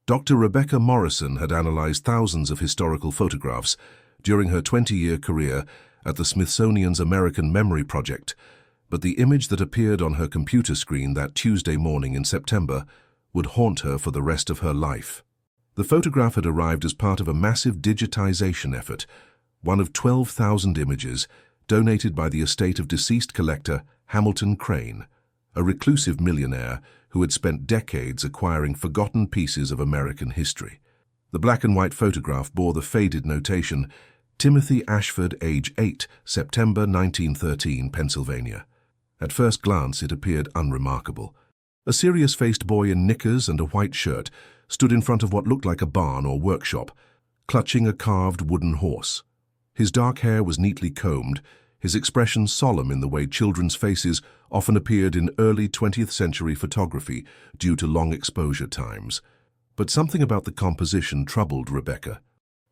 Dr. Rebecca Morrison had analyzed thousands of historical photographs during her 20-year career at the Smithsonian's American Memory Project, but the image that appeared on her computer screen that Tuesday morning in September would haunt her for the rest of her life. The photograph had arrived as part of a massive digitization effort, one of 12,000 images donated by the estate of deceased collector Hamilton Crane, a reclusive millionaire who had spent decades acquiring forgotten pieces of American history. The black and white photograph bore the faded notation, Timothy Ashford, age 8, September 1913, Pennsylvania. At first glance, it appeared unremarkable. A serious-faced boy in knickers and a white shirt stood in front of what looked like a barn or workshop, clutching a carved wooden horse. His dark hair was neatly combed, his expression solemn in the way children's faces often appeared in early 20th century photography due to long exposure times. But something about the composition troubled Rebecca.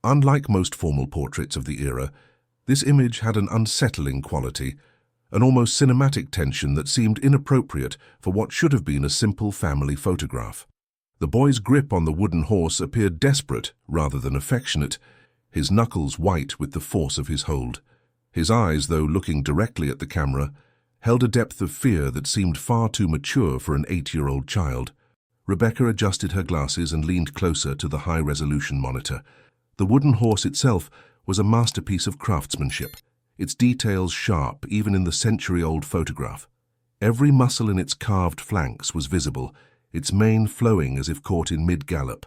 Unlike most formal portraits of the era, this image had an unsettling quality, an almost cinematic tension that seemed inappropriate for what should have been a simple family photograph. The boy's grip on the wooden horse appeared desperate rather than affectionate, his knuckles white with the force of his hold. His eyes, though looking directly at the camera, held a depth of fear that seemed far too mature for an 8-year-old child. Rebecca adjusted her glasses and leaned closer to the high-resolution monitor. The wooden horse itself was a masterpiece of craftsmanship, its details sharp even in the century-old photograph. Every muscle in its carved flanks was visible, its mane flowing as if caught in mid-gallop.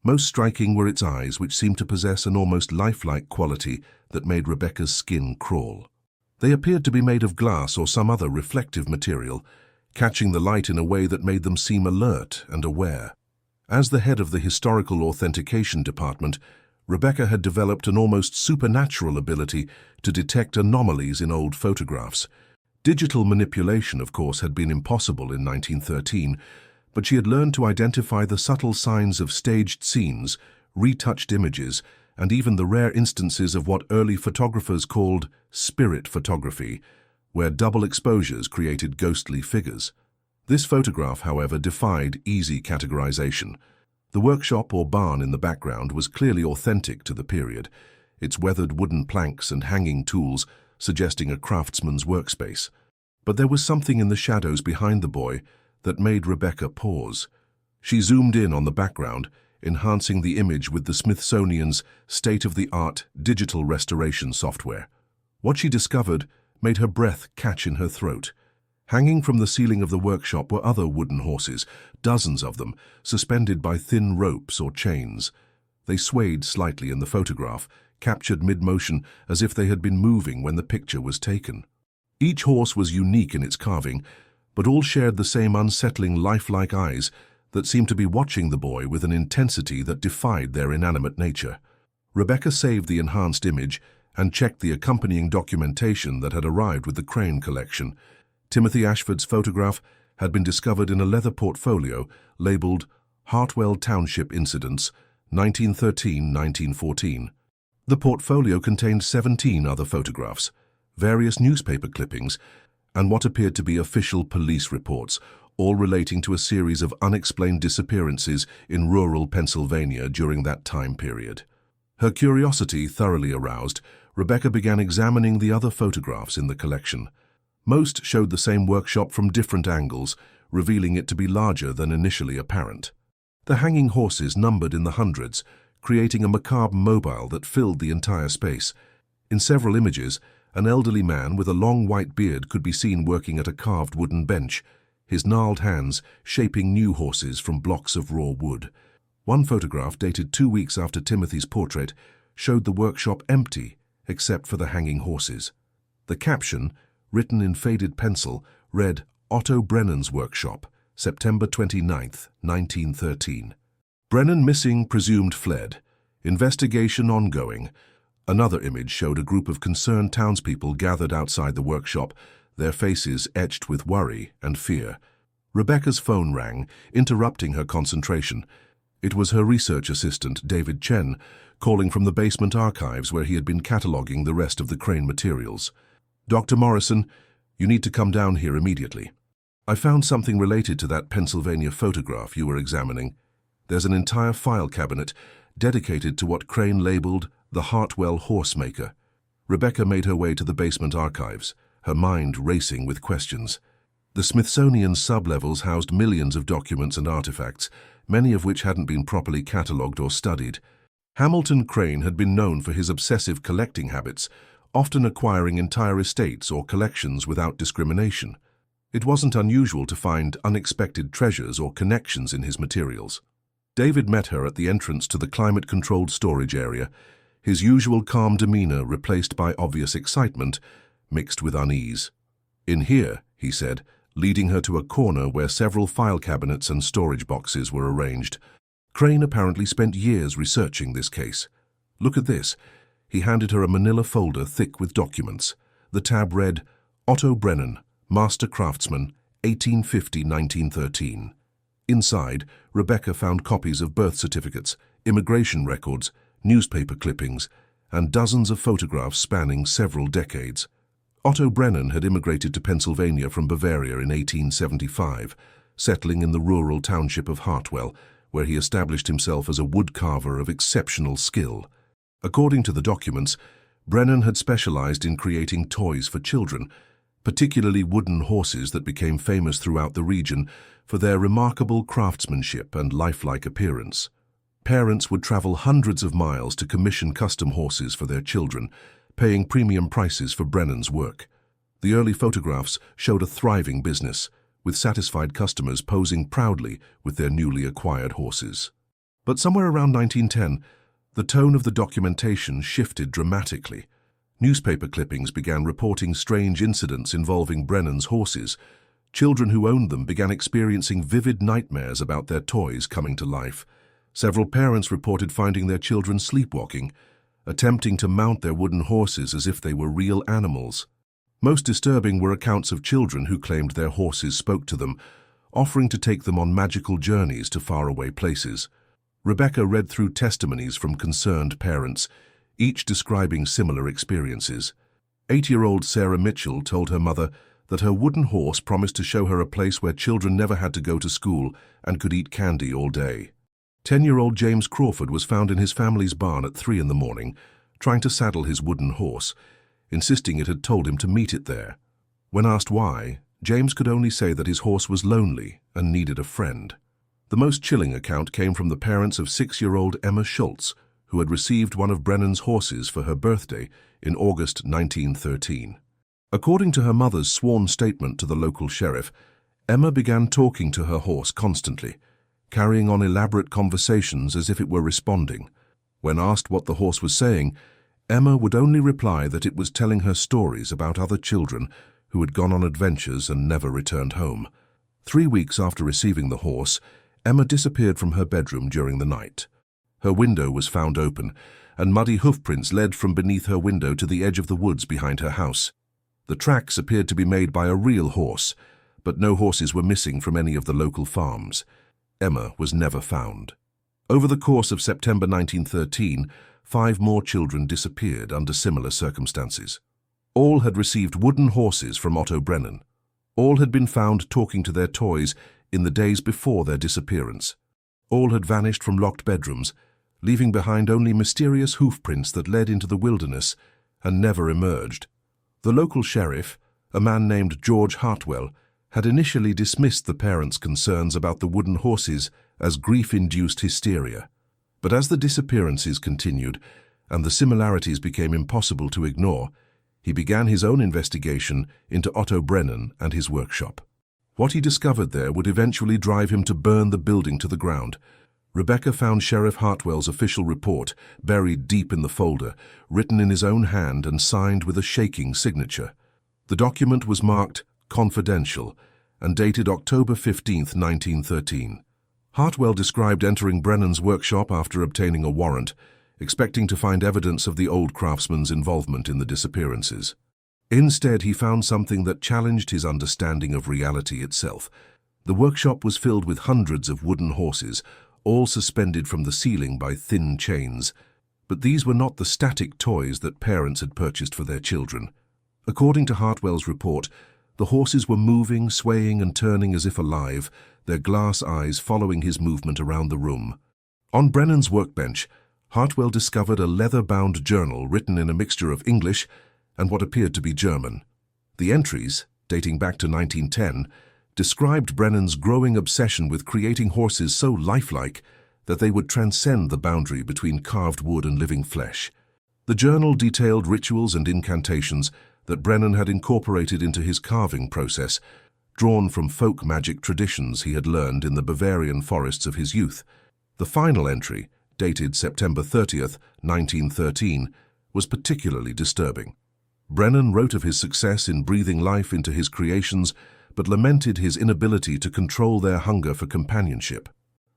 Most striking were its eyes, which seemed to possess an almost lifelike quality that made Rebecca's skin crawl. They appeared to be made of glass or some other reflective material, catching the light in a way that made them seem alert and aware. As the head of the Historical Authentication Department, Rebecca had developed an almost supernatural ability to detect anomalies in old photographs. Digital manipulation, of course, had been impossible in 1913, but she had learned to identify the subtle signs of staged scenes, retouched images, and even the rare instances of what early photographers called spirit photography, where double exposures created ghostly figures. This photograph, however, defied easy categorization. The workshop or barn in the background was clearly authentic to the period, its weathered wooden planks and hanging tools suggesting a craftsman's workspace. But there was something in the shadows behind the boy that made Rebecca pause. She zoomed in on the background, enhancing the image with the Smithsonian's state-of-the-art digital restoration software. What she discovered made her breath catch in her throat. Hanging from the ceiling of the workshop were other wooden horses, dozens of them, suspended by thin ropes or chains. They swayed slightly in the photograph, captured mid-motion as if they had been moving when the picture was taken. Each horse was unique in its carving, but all shared the same unsettling, lifelike eyes that seemed to be watching the boy with an intensity that defied their inanimate nature. Rebecca saved the enhanced image and checked the accompanying documentation that had arrived with the Crane collection. Timothy Ashford's photograph had been discovered in a leather portfolio labeled Hartwell Township Incidents, 1913-1914. The portfolio contained 17 other photographs, various newspaper clippings, and what appeared to be official police reports, all relating to a series of unexplained disappearances in rural Pennsylvania during that time period. Her curiosity thoroughly aroused, Rebecca began examining the other photographs in the collection. Most showed the same workshop from different angles, revealing it to be larger than initially apparent. The hanging horses numbered in the hundreds, creating a macabre mobile that filled the entire space. In several images, an elderly man with a long white beard could be seen working at a carved wooden bench, his gnarled hands shaping new horses from blocks of raw wood. One photograph, dated 2 weeks after Timothy's portrait, showed the workshop empty, except for the hanging horses. The caption, written in faded pencil, read, Otto Brennan's Workshop, September 29, 1913. Brennan missing, presumed fled. Investigation ongoing. Another image showed a group of concerned townspeople gathered outside the workshop, their faces etched with worry and fear. Rebecca's phone rang, interrupting her concentration. It was her research assistant, David Chen, calling from the basement archives where he had been cataloging the rest of the Crane materials. Dr. Morrison, you need to come down here immediately. I found something related to that Pennsylvania photograph you were examining. There's an entire file cabinet dedicated to what Crane labeled the Hartwell horsemaker. Rebecca made her way to the basement archives, her mind racing with questions. The Smithsonian's sublevels housed millions of documents and artifacts, many of which hadn't been properly catalogued or studied. Hamilton Crane had been known for his obsessive collecting habits, often acquiring entire estates or collections without discrimination. It wasn't unusual to find unexpected treasures or connections in his materials. David met her at the entrance to the climate-controlled storage area, his usual calm demeanor replaced by obvious excitement, mixed with unease. "In here," he said, leading her to a corner where several file cabinets and storage boxes were arranged. Crane apparently spent years researching this case. "Look at this." He handed her a manila folder thick with documents. The tab read, "Otto Brennan, Master Craftsman, 1850–1913. Inside, Rebecca found copies of birth certificates, immigration records, newspaper clippings, and dozens of photographs spanning several decades. Otto Brennan had immigrated to Pennsylvania from Bavaria in 1875, settling in the rural township of Hartwell, where he established himself as a woodcarver of exceptional skill. According to the documents, Brennan had specialized in creating toys for children, particularly wooden horses that became famous throughout the region for their remarkable craftsmanship and lifelike appearance. Parents would travel hundreds of miles to commission custom horses for their children, paying premium prices for Brennan's work. The early photographs showed a thriving business, with satisfied customers posing proudly with their newly acquired horses. But somewhere around 1910, the tone of the documentation shifted dramatically. Newspaper clippings began reporting strange incidents involving Brennan's horses. Children who owned them began experiencing vivid nightmares about their toys coming to life. Several parents reported finding their children sleepwalking, attempting to mount their wooden horses as if they were real animals. Most disturbing were accounts of children who claimed their horses spoke to them, offering to take them on magical journeys to faraway places. Rebecca read through testimonies from concerned parents, each describing similar experiences. 8-year-old Sarah Mitchell told her mother that her wooden horse promised to show her a place where children never had to go to school and could eat candy all day. 10-year-old James Crawford was found in his family's barn at 3 in the morning, trying to saddle his wooden horse, insisting it had told him to meet it there. When asked why, James could only say that his horse was lonely and needed a friend. The most chilling account came from the parents of 6-year-old Emma Schultz, who had received one of Brennan's horses for her birthday in August 1913. According to her mother's sworn statement to the local sheriff, Emma began talking to her horse constantly, carrying on elaborate conversations as if it were responding. When asked what the horse was saying, Emma would only reply that it was telling her stories about other children who had gone on adventures and never returned home. 3 weeks after receiving the horse, Emma disappeared from her bedroom during the night. Her window was found open, and muddy hoofprints led from beneath her window to the edge of the woods behind her house. The tracks appeared to be made by a real horse, but no horses were missing from any of the local farms. Emma was never found. Over the course of September 1913, 5 more children disappeared under similar circumstances. All had received wooden horses from Otto Brennan. All had been found talking to their toys in the days before their disappearance. All had vanished from locked bedrooms, leaving behind only mysterious hoofprints that led into the wilderness and never emerged. The local sheriff, a man named George Hartwell, had initially dismissed the parents' concerns about the wooden horses as grief-induced hysteria. But as the disappearances continued and the similarities became impossible to ignore, he began his own investigation into Otto Brennan and his workshop. What he discovered there would eventually drive him to burn the building to the ground. Rebecca found Sheriff Hartwell's official report buried deep in the folder, written in his own hand and signed with a shaking signature. The document was marked confidential and dated October 15, 1913. Hartwell described entering Brennan's workshop after obtaining a warrant, expecting to find evidence of the old craftsman's involvement in the disappearances. Instead, he found something that challenged his understanding of reality itself. The workshop was filled with hundreds of wooden horses, all suspended from the ceiling by thin chains. But these were not the static toys that parents had purchased for their children. According to Hartwell's report, The horses were moving, swaying and turning as if alive, their glass eyes following his movement around the room. On Brennan's workbench, Hartwell discovered a leather-bound journal written in a mixture of English and what appeared to be German. The entries, dating back to 1910, described Brennan's growing obsession with creating horses so lifelike that they would transcend the boundary between carved wood and living flesh. The journal detailed rituals and incantations that Brennan had incorporated into his carving process, drawn from folk magic traditions he had learned in the Bavarian forests of his youth. The final entry, dated September 30th, 1913, was particularly disturbing. Brennan wrote of his success in breathing life into his creations, but lamented his inability to control their hunger for companionship.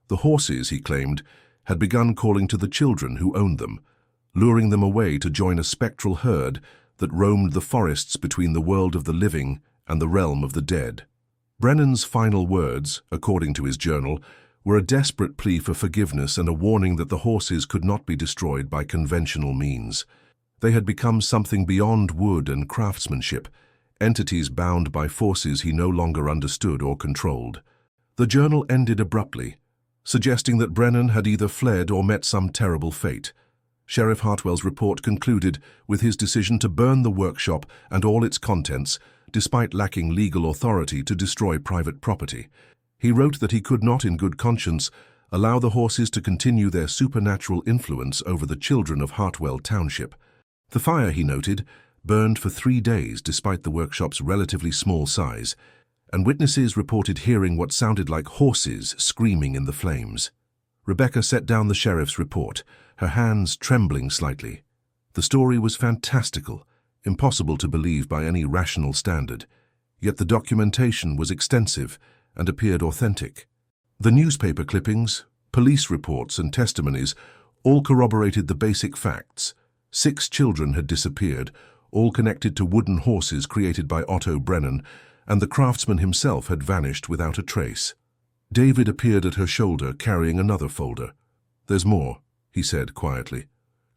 The horses, he claimed, had begun calling to the children who owned them, luring them away to join a spectral herd that roamed the forests between the world of the living and the realm of the dead. Brennan's final words, according to his journal, were a desperate plea for forgiveness and a warning that the horses could not be destroyed by conventional means. They had become something beyond wood and craftsmanship, entities bound by forces he no longer understood or controlled. The journal ended abruptly, suggesting that Brennan had either fled or met some terrible fate. Sheriff Hartwell's report concluded with his decision to burn the workshop and all its contents, despite lacking legal authority to destroy private property. He wrote that he could not, in good conscience, allow the horses to continue their supernatural influence over the children of Hartwell Township. The fire, he noted, burned for 3 days despite the workshop's relatively small size, and witnesses reported hearing what sounded like horses screaming in the flames. Rebecca set down the sheriff's report, her hands trembling slightly. The story was fantastical, impossible to believe by any rational standard, yet the documentation was extensive and appeared authentic. The newspaper clippings, police reports and testimonies all corroborated the basic facts. 6 children had disappeared, all connected to wooden horses created by Otto Brennan, and the craftsman himself had vanished without a trace. David appeared at her shoulder carrying another folder. "There's more," he said quietly.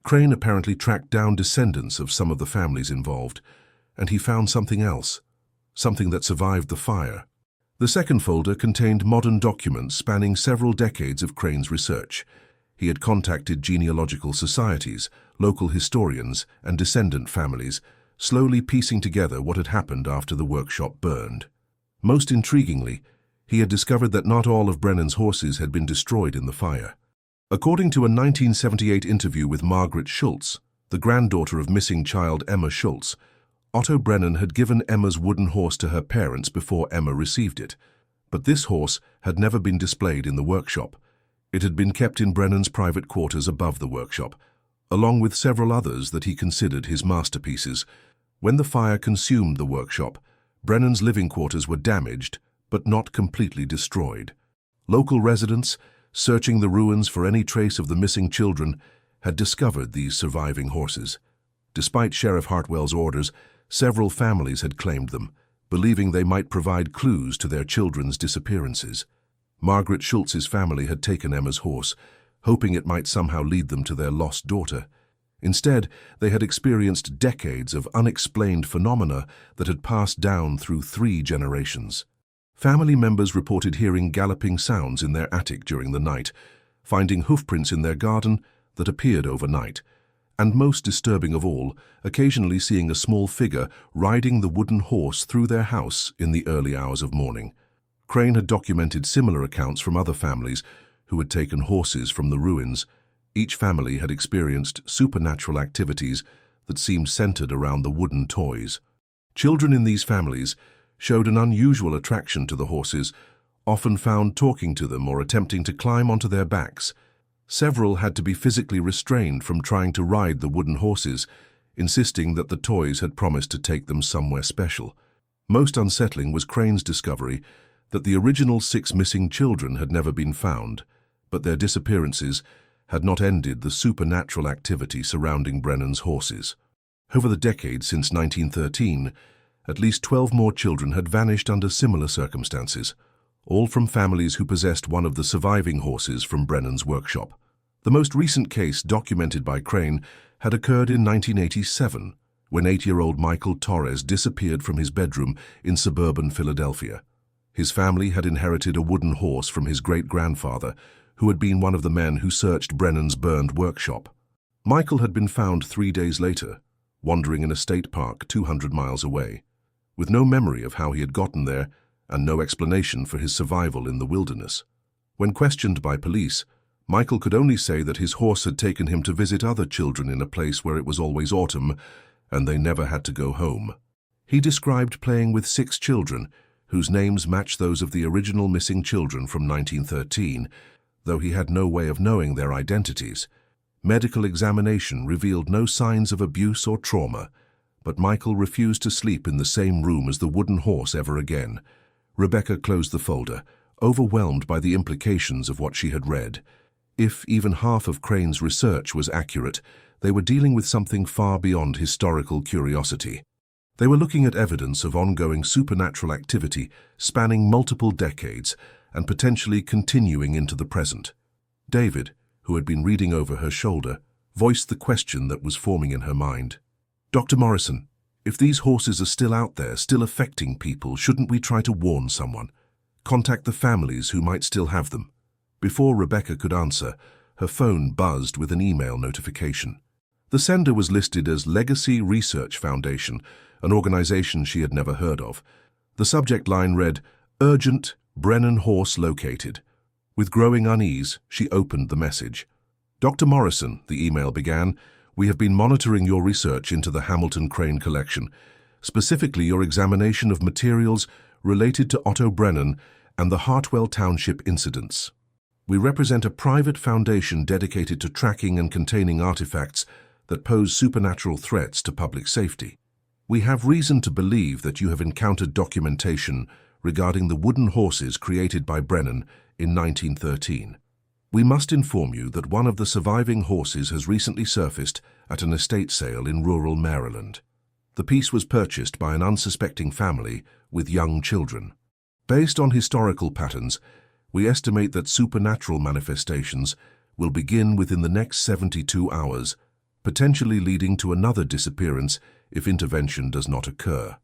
Crane apparently tracked down descendants of some of the families involved, and he found something else, something that survived the fire. The second folder contained modern documents spanning several decades of Crane's research. He had contacted genealogical societies, local historians, and descendant families, slowly piecing together what had happened after the workshop burned. Most intriguingly, he had discovered that not all of Brennan's horses had been destroyed in the fire. According to a 1978 interview with Margaret Schultz, the granddaughter of missing child Emma Schultz, Otto Brennan had given Emma's wooden horse to her parents before Emma received it. But this horse had never been displayed in the workshop. It had been kept in Brennan's private quarters above the workshop, along with several others that he considered his masterpieces. When the fire consumed the workshop, Brennan's living quarters were damaged, but not completely destroyed. Local residents, searching the ruins for any trace of the missing children, had discovered these surviving horses. Despite Sheriff Hartwell's orders, several families had claimed them, believing they might provide clues to their children's disappearances. Margaret Schultz's family had taken Emma's horse, hoping it might somehow lead them to their lost daughter. Instead, they had experienced decades of unexplained phenomena that had passed down through 3 generations. Family members reported hearing galloping sounds in their attic during the night, finding hoofprints in their garden that appeared overnight, and most disturbing of all, occasionally seeing a small figure riding the wooden horse through their house in the early hours of morning. Crane had documented similar accounts from other families who had taken horses from the ruins. Each family had experienced supernatural activities that seemed centered around the wooden toys. Children in these families showed an unusual attraction to the horses, often found talking to them or attempting to climb onto their backs. Several had to be physically restrained from trying to ride the wooden horses, insisting that the toys had promised to take them somewhere special. Most unsettling was Crane's discovery that the original 6 missing children had never been found, but their disappearances had not ended the supernatural activity surrounding Brennan's horses. Over the decades since 1913, at least 12 more children had vanished under similar circumstances, all from families who possessed one of the surviving horses from Brennan's workshop. The most recent case documented by Crane had occurred in 1987, when 8-year-old Michael Torres disappeared from his bedroom in suburban Philadelphia. His family had inherited a wooden horse from his great-grandfather, who had been one of the men who searched Brennan's burned workshop. Michael had been found 3 days later, wandering in a state park 200 miles away, with no memory of how he had gotten there and no explanation for his survival in the wilderness. When questioned by police, Michael could only say that his horse had taken him to visit other children in a place where it was always autumn, and they never had to go home. He described playing with 6 children, whose names matched those of the original missing children from 1913, though he had no way of knowing their identities. Medical examination revealed no signs of abuse or trauma, but Michael refused to sleep in the same room as the wooden horse ever again. Rebecca closed the folder, overwhelmed by the implications of what she had read. If even half of Crane's research was accurate, they were dealing with something far beyond historical curiosity. They were looking at evidence of ongoing supernatural activity spanning multiple decades and potentially continuing into the present. David, who had been reading over her shoulder, voiced the question that was forming in her mind. "Dr. Morrison, if these horses are still out there, still affecting people, shouldn't we try to warn someone? Contact the families who might still have them?" Before Rebecca could answer, her phone buzzed with an email notification. The sender was listed as Legacy Research Foundation, an organization she had never heard of. The subject line read, "Urgent, Brennan horse located." With growing unease, she opened the message. "Dr. Morrison," the email began, "we have been monitoring your research into the Hamilton Crane collection, specifically your examination of materials related to Otto Brennan and the Hartwell Township incidents. We represent a private foundation dedicated to tracking and containing artifacts that pose supernatural threats to public safety. We have reason to believe that you have encountered documentation regarding the wooden horses created by Brennan in 1913. We must inform you that one of the surviving horses has recently surfaced at an estate sale in rural Maryland. The piece was purchased by an unsuspecting family with young children. Based on historical patterns, we estimate that supernatural manifestations will begin within the next 72 hours, potentially leading to another disappearance if intervention does not occur.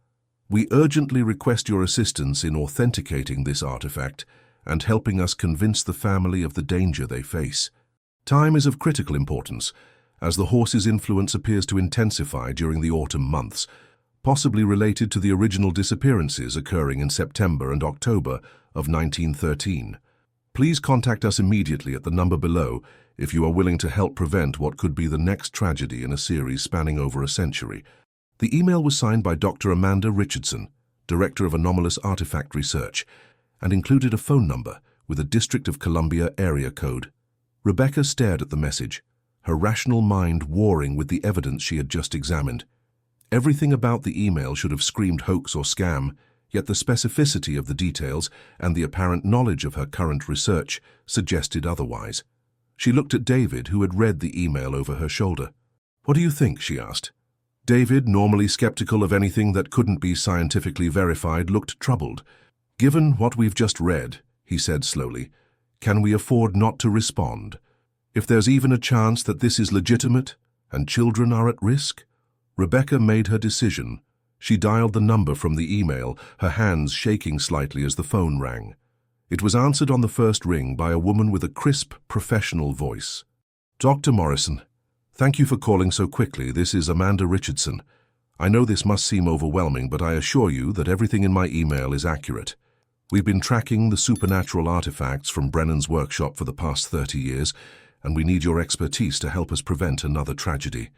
We urgently request your assistance in authenticating this artifact and helping us convince the family of the danger they face. Time is of critical importance, as the horse's influence appears to intensify during the autumn months, possibly related to the original disappearances occurring in September and October of 1913. Please contact us immediately at the number below if you are willing to help prevent what could be the next tragedy in a series spanning over a century. The email was signed by Dr. Amanda Richardson, Director of Anomalous Artifact Research, and included a phone number with a District of Columbia area code. Rebecca stared at the message, her rational mind warring with the evidence she had just examined. Everything about the email should have screamed hoax or scam, yet the specificity of the details and the apparent knowledge of her current research suggested otherwise. She looked at David, who had read the email over her shoulder. "What do you think?" she asked. David, normally skeptical of anything that couldn't be scientifically verified, looked troubled. "Given what we've just read," he said slowly, "can we afford not to respond? If there's even a chance that this is legitimate and children are at risk?" Rebecca made her decision. She dialed the number from the email, her hands shaking slightly as the phone rang. It was answered on the first ring by a woman with a crisp, professional voice. "Dr. Morrison, thank you for calling so quickly. This is Amanda Richardson. I know this must seem overwhelming, but I assure you that everything in my email is accurate. We've been tracking the supernatural artifacts from Brennan's workshop for the past 30 years, and we need your expertise to help us prevent another tragedy."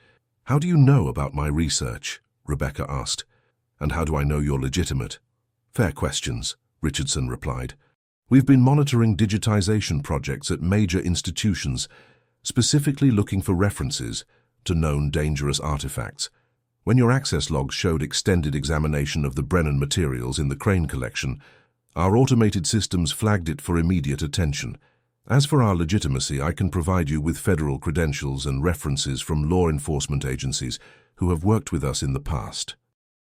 "How do you know about my research?" Rebecca asked. "And how do I know you're legitimate?" "Fair questions," Richardson replied. "We've been monitoring digitization projects at major institutions, specifically looking for references to known dangerous artifacts. When your access logs showed extended examination of the Brennan materials in the Crane collection, our automated systems flagged it for immediate attention. As for our legitimacy, I can provide you with federal credentials and references from law enforcement agencies who have worked with us in the past."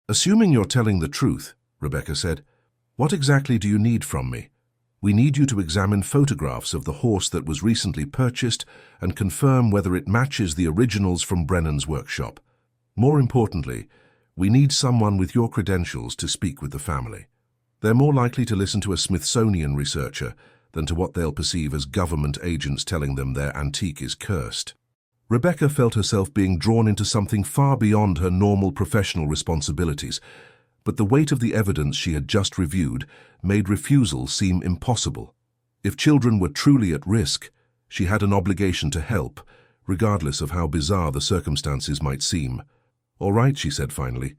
"Assuming you're telling the truth," Rebecca said, "what exactly do you need from me?" "We need you to examine photographs of the horse that was recently purchased and confirm whether it matches the originals from Brennan's workshop." More importantly, we need someone with your credentials to speak with the family. They're more likely to listen to a Smithsonian researcher than to what they'll perceive as government agents telling them their antique is cursed. Rebecca felt herself being drawn into something far beyond her normal professional responsibilities, but the weight of the evidence she had just reviewed made refusal seem impossible. If children were truly at risk, she had an obligation to help, regardless of how bizarre the circumstances might seem. "All right," she said finally,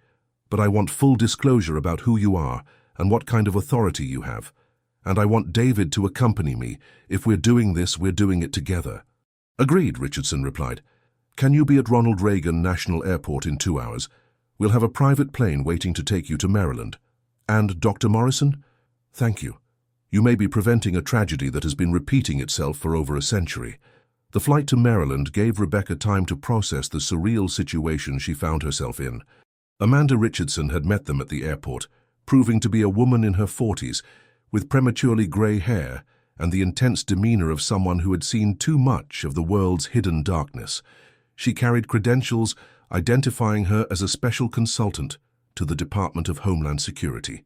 "but I want full disclosure about who you are and what kind of authority you have. And I want David to accompany me. If we're doing this, we're doing it together." "Agreed," Richardson replied. "Can you be at Ronald Reagan National Airport in 2 hours? We'll have a private plane waiting to take you to Maryland." "And Dr. Morrison?" "Thank you. You may be preventing a tragedy that has been repeating itself for over a century." The flight to Maryland gave Rebecca time to process the surreal situation she found herself in. Amanda Richardson had met them at the airport, proving to be a woman in her 40s, with prematurely grey hair and the intense demeanor of someone who had seen too much of the world's hidden darkness. She carried credentials identifying her as a special consultant to the Department of Homeland Security,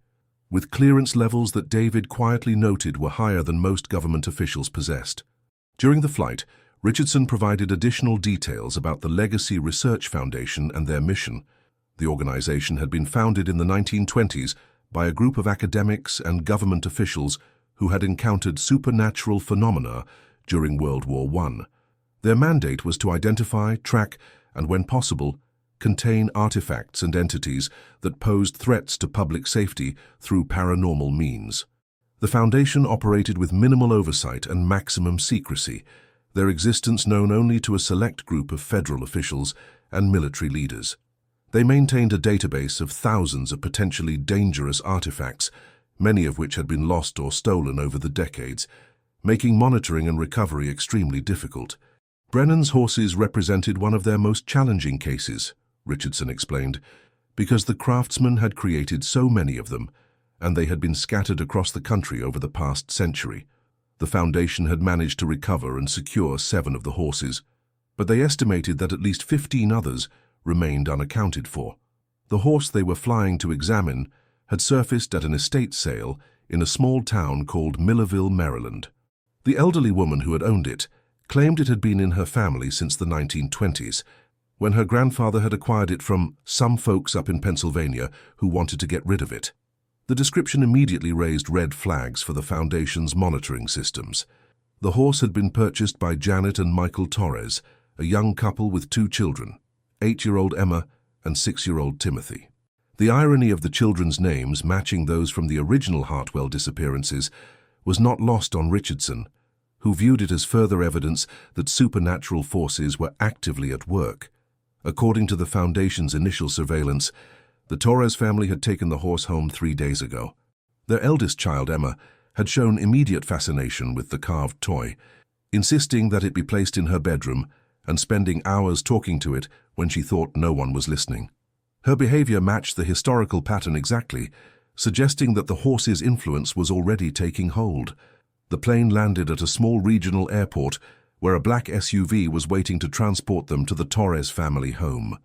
with clearance levels that David quietly noted were higher than most government officials possessed. During the flight, Richardson provided additional details about the Legacy Research Foundation and their mission. The organization had been founded in the 1920s by a group of academics and government officials who had encountered supernatural phenomena during World War I. Their mandate was to identify, track, and when possible, contain artifacts and entities that posed threats to public safety through paranormal means. The Foundation operated with minimal oversight and maximum secrecy, their existence known only to a select group of federal officials and military leaders. They maintained a database of thousands of potentially dangerous artifacts, many of which had been lost or stolen over the decades, making monitoring and recovery extremely difficult. Brennan's horses represented one of their most challenging cases, Richardson explained, because the craftsmen had created so many of them, and they had been scattered across the country over the past century. The Foundation had managed to recover and secure 7 of the horses, but they estimated that at least 15 others remained unaccounted for. The horse they were flying to examine had surfaced at an estate sale in a small town called Millerville, Maryland. The elderly woman who had owned it claimed it had been in her family since the 1920s, when her grandfather had acquired it from some folks up in Pennsylvania who wanted to get rid of it. The description immediately raised red flags for the Foundation's monitoring systems. The horse had been purchased by Janet and Michael Torres, a young couple with 2 children, 8-year-old Emma and 6-year-old Timothy. The irony of the children's names matching those from the original Hartwell disappearances was not lost on Richardson, who viewed it as further evidence that supernatural forces were actively at work. According to the Foundation's initial surveillance, the Torres family had taken the horse home 3 days ago. Their eldest child, Emma, had shown immediate fascination with the carved toy, insisting that it be placed in her bedroom and spending hours talking to it when she thought no one was listening. Her behavior matched the historical pattern exactly, suggesting that the horse's influence was already taking hold. The plane landed at a small regional airport where a black SUV was waiting to transport them to the Torres family home.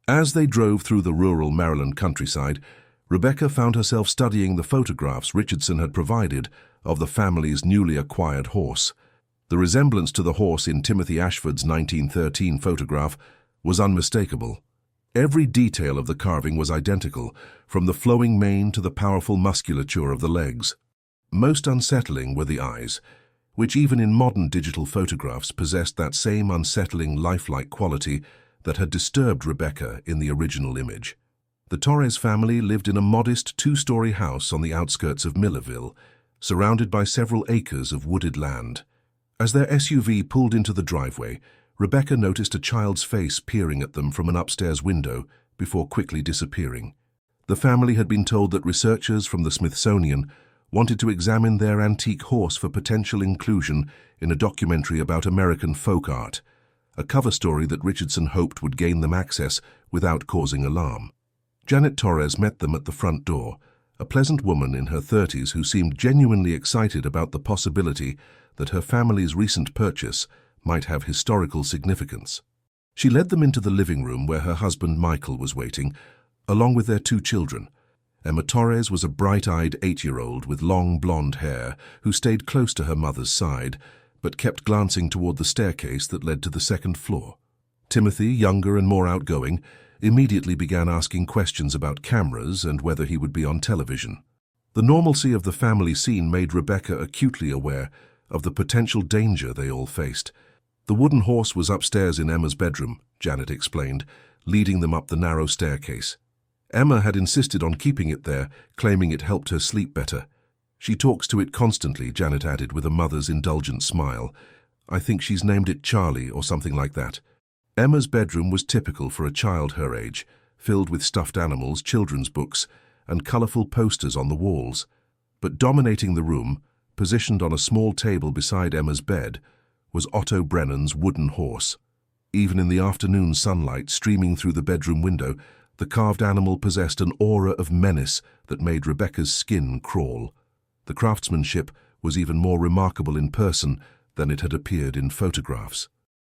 As they drove through the rural Maryland countryside, Rebecca found herself studying the photographs Richardson had provided of the family's newly acquired horse. The resemblance to the horse in Timothy Ashford's 1913 photograph was unmistakable. Every detail of the carving was identical, from the flowing mane to the powerful musculature of the legs. Most unsettling were the eyes, which even in modern digital photographs possessed that same unsettling lifelike quality that had disturbed Rebecca in the original image. The Torres family lived in a modest 2-story house on the outskirts of Millerville, surrounded by several acres of wooded land. As their SUV pulled into the driveway, Rebecca noticed a child's face peering at them from an upstairs window before quickly disappearing. The family had been told that researchers from the Smithsonian wanted to examine their antique horse for potential inclusion in a documentary about American folk art, a cover story that Richardson hoped would gain them access without causing alarm. Janet Torres met them at the front door, a pleasant woman in her 30s who seemed genuinely excited about the possibility that her family's recent purchase might have historical significance. She led them into the living room where her husband Michael was waiting, along with their 2 children. Emma Torres was a bright-eyed 8-year-old with long blonde hair who stayed close to her mother's side, but kept glancing toward the staircase that led to the 2nd floor. Timothy, younger and more outgoing, immediately began asking questions about cameras and whether he would be on television. The normalcy of the family scene made Rebecca acutely aware of the potential danger they all faced. The wooden horse was upstairs in Emma's bedroom, Janet explained, leading them up the narrow staircase. Emma had insisted on keeping it there, claiming it helped her sleep better. She talks to it constantly, Janet added with a mother's indulgent smile. I think she's named it Charlie or something like that. Emma's bedroom was typical for a child her age, filled with stuffed animals, children's books, and colourful posters on the walls. But dominating the room, positioned on a small table beside Emma's bed, was Otto Brennan's wooden horse. Even in the afternoon sunlight streaming through the bedroom window, the carved animal possessed an aura of menace that made Rebecca's skin crawl. The craftsmanship was even more remarkable in person than it had appeared in photographs.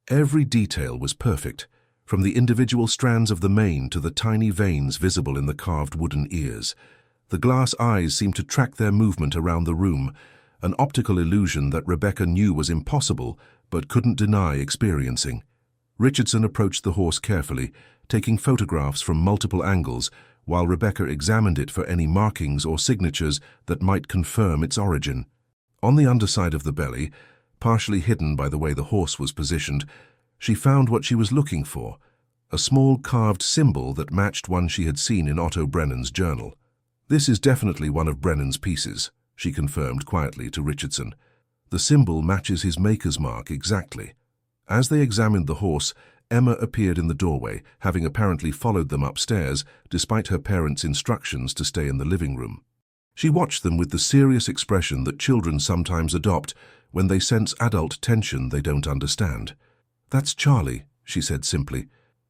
Every detail was perfect, from the individual strands of the mane to the tiny veins visible in the carved wooden ears. The glass eyes seemed to track their movement around the room, an optical illusion that Rebecca knew was impossible but couldn't deny experiencing. Richardson approached the horse carefully, taking photographs from multiple angles while Rebecca examined it for any markings or signatures that might confirm its origin. On the underside of the belly, partially hidden by the way the horse was positioned, she found what she was looking for, a small carved symbol that matched one she had seen in Otto Brennan's journal. This is definitely one of Brennan's pieces, she confirmed quietly to Richardson. The symbol matches his maker's mark exactly. As they examined the horse, Emma appeared in the doorway, having apparently followed them upstairs, despite her parents' instructions to stay in the living room. She watched them with the serious expression that children sometimes adopt when they sense adult tension they don't understand. That's Charlie, she said simply.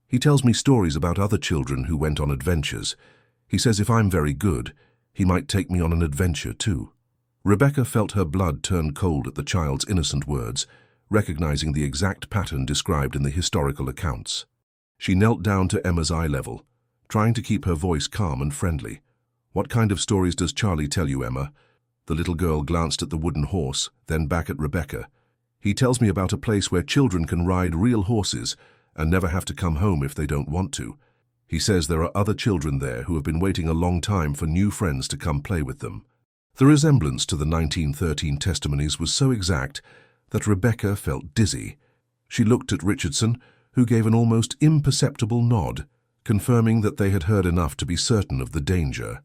He tells me stories about other children who went on adventures. He says if I'm very good, he might take me on an adventure too. Rebecca felt her blood turn cold at the child's innocent words, recognizing the exact pattern described in the historical accounts. She knelt down to Emma's eye level, trying to keep her voice calm and friendly. What kind of stories does Charlie tell you, Emma? The little girl glanced at the wooden horse, then back at Rebecca. He tells me about a place where children can ride real horses and never have to come home if they don't want to. He says there are other children there who have been waiting a long time for new friends to come play with them. The resemblance to the 1913 testimonies was so exact that Rebecca felt dizzy. She looked at Richardson, who gave an almost imperceptible nod, confirming that they had heard enough to be certain of the danger.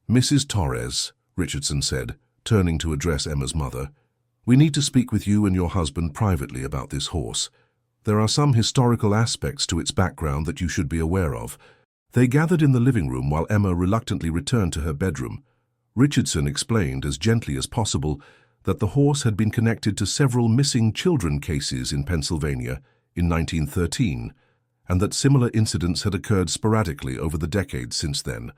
Mrs. Torres, Richardson said, turning to address Emma's mother, we need to speak with you and your husband privately about this horse. There are some historical aspects to its background that you should be aware of. They gathered in the living room while Emma reluctantly returned to her bedroom. Richardson explained as gently as possible that the horse had been connected to several missing children cases in Pennsylvania in 1913, and that similar incidents had occurred sporadically over the decades since then.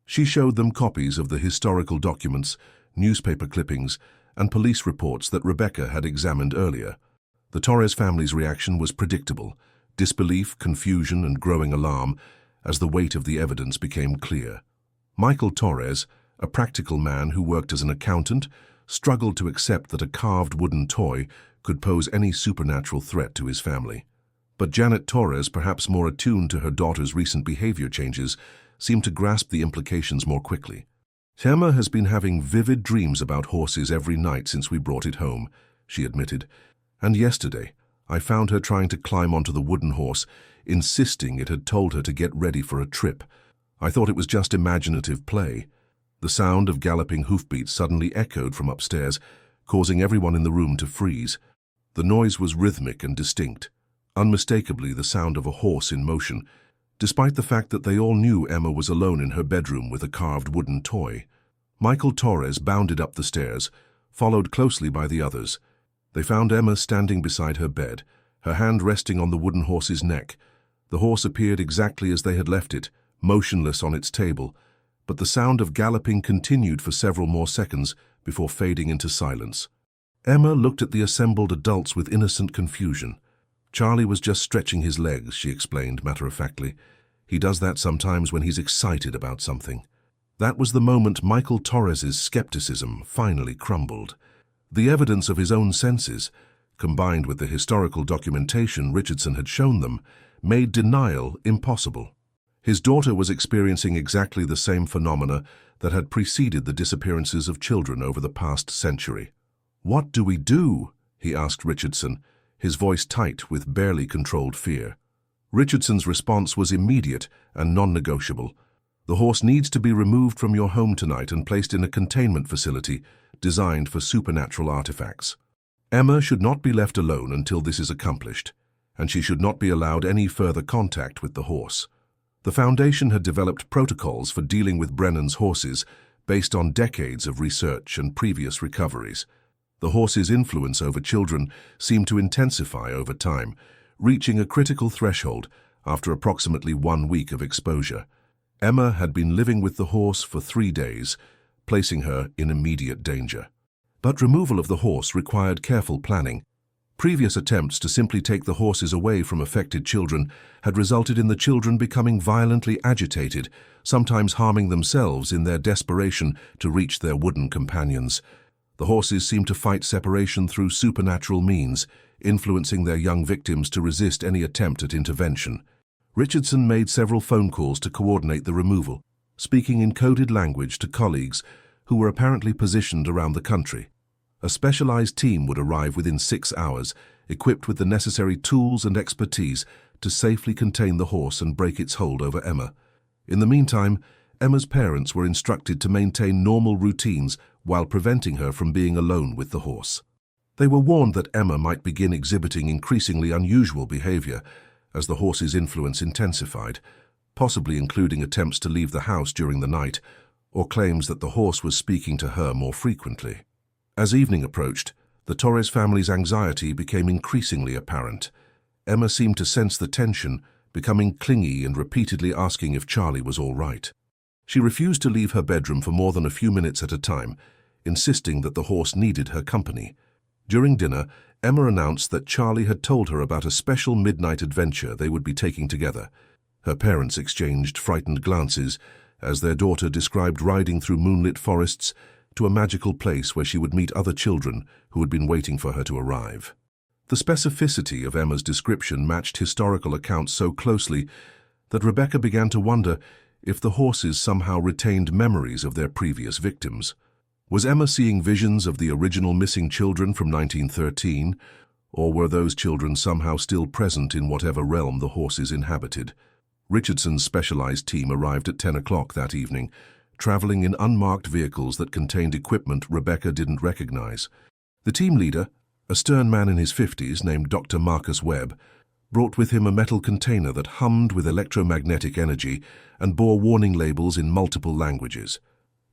She showed them copies of the historical documents, newspaper clippings, and police reports that Rebecca had examined earlier. The Torres family's reaction was predictable: disbelief, confusion, and growing alarm as the weight of the evidence became clear. Michael Torres, a practical man who worked as an accountant, struggled to accept that a carved wooden toy could pose any supernatural threat to his family. But Janet Torres, perhaps more attuned to her daughter's recent behavior changes, seemed to grasp the implications more quickly. Emma has been having vivid dreams about horses every night since we brought it home, she admitted. And yesterday, I found her trying to climb onto the wooden horse, insisting it had told her to get ready for a trip. I thought it was just imaginative play. The sound of galloping hoofbeats suddenly echoed from upstairs, causing everyone in the room to freeze. The noise was rhythmic and distinct, unmistakably the sound of a horse in motion, despite the fact that they all knew Emma was alone in her bedroom with a carved wooden toy. Michael Torres bounded up the stairs, followed closely by the others. They found Emma standing beside her bed, her hand resting on the wooden horse's neck. The horse appeared exactly as they had left it, motionless on its table, but the sound of galloping continued for several more seconds before fading into silence. Emma looked at the assembled adults with innocent confusion. "Charlie was just stretching his legs," she explained matter-of-factly. "He does that sometimes when he's excited about something." That was the moment Michael Torres's skepticism finally crumbled. The evidence of his own senses, combined with the historical documentation Richardson had shown them, made denial impossible. His daughter was experiencing exactly the same phenomena that had preceded the disappearances of children over the past century. "What do we do?" he asked Richardson, his voice tight with barely controlled fear. Richardson's response was immediate and non-negotiable. "The horse needs to be removed from your home tonight and placed in a containment facility designed for supernatural artifacts. Emma should not be left alone until this is accomplished, and she should not be allowed any further contact with the horse." The Foundation had developed protocols for dealing with Brennan's horses based on decades of research and previous recoveries. The horse's influence over children seemed to intensify over time, reaching a critical threshold after approximately 1 week of exposure. Emma had been living with the horse for 3 days, placing her in immediate danger. But removal of the horse required careful planning. Previous attempts to simply take the horses away from affected children had resulted in the children becoming violently agitated, sometimes harming themselves in their desperation to reach their wooden companions. The horses seemed to fight separation through supernatural means, influencing their young victims to resist any attempt at intervention. Richardson made several phone calls to coordinate the removal, speaking in coded language to colleagues who were apparently positioned around the country. A specialized team would arrive within 6 hours, equipped with the necessary tools and expertise to safely contain the horse and break its hold over Emma. In the meantime, Emma's parents were instructed to maintain normal routines while preventing her from being alone with the horse. They were warned that Emma might begin exhibiting increasingly unusual behavior as the horse's influence intensified, possibly including attempts to leave the house during the night or claims that the horse was speaking to her more frequently. As evening approached, the Torres family's anxiety became increasingly apparent. Emma seemed to sense the tension, becoming clingy and repeatedly asking if Charlie was all right. She refused to leave her bedroom for more than a few minutes at a time, insisting that the horse needed her company. During dinner, Emma announced that Charlie had told her about a special midnight adventure they would be taking together. Her parents exchanged frightened glances as their daughter described riding through moonlit forests to a magical place where she would meet other children who had been waiting for her to arrive. The specificity of Emma's description matched historical accounts so closely that Rebecca began to wonder if the horses somehow retained memories of their previous victims. Was Emma seeing visions of the original missing children from 1913, or were those children somehow still present in whatever realm the horses inhabited? Richardson's specialized team arrived at 10 o'clock that evening, traveling in unmarked vehicles that contained equipment Rebecca didn't recognize. The team leader, a stern man in his 50s named Dr. Marcus Webb, brought with him a metal container that hummed with electromagnetic energy and bore warning labels in multiple languages.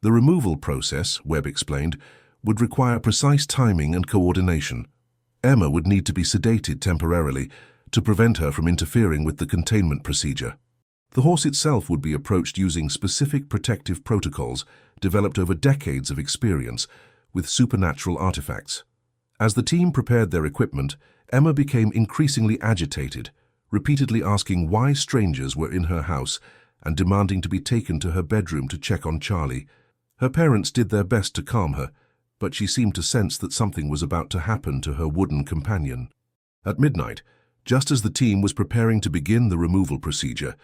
The removal process, Webb explained, would require precise timing and coordination. Emma would need to be sedated temporarily to prevent her from interfering with the containment procedure. The horse itself would be approached using specific protective protocols developed over decades of experience with supernatural artifacts. As the team prepared their equipment, Emma became increasingly agitated, repeatedly asking why strangers were in her house and demanding to be taken to her bedroom to check on Charlie. Her parents did their best to calm her, but she seemed to sense that something was about to happen to her wooden companion. At midnight, just as the team was preparing to begin the removal procedure,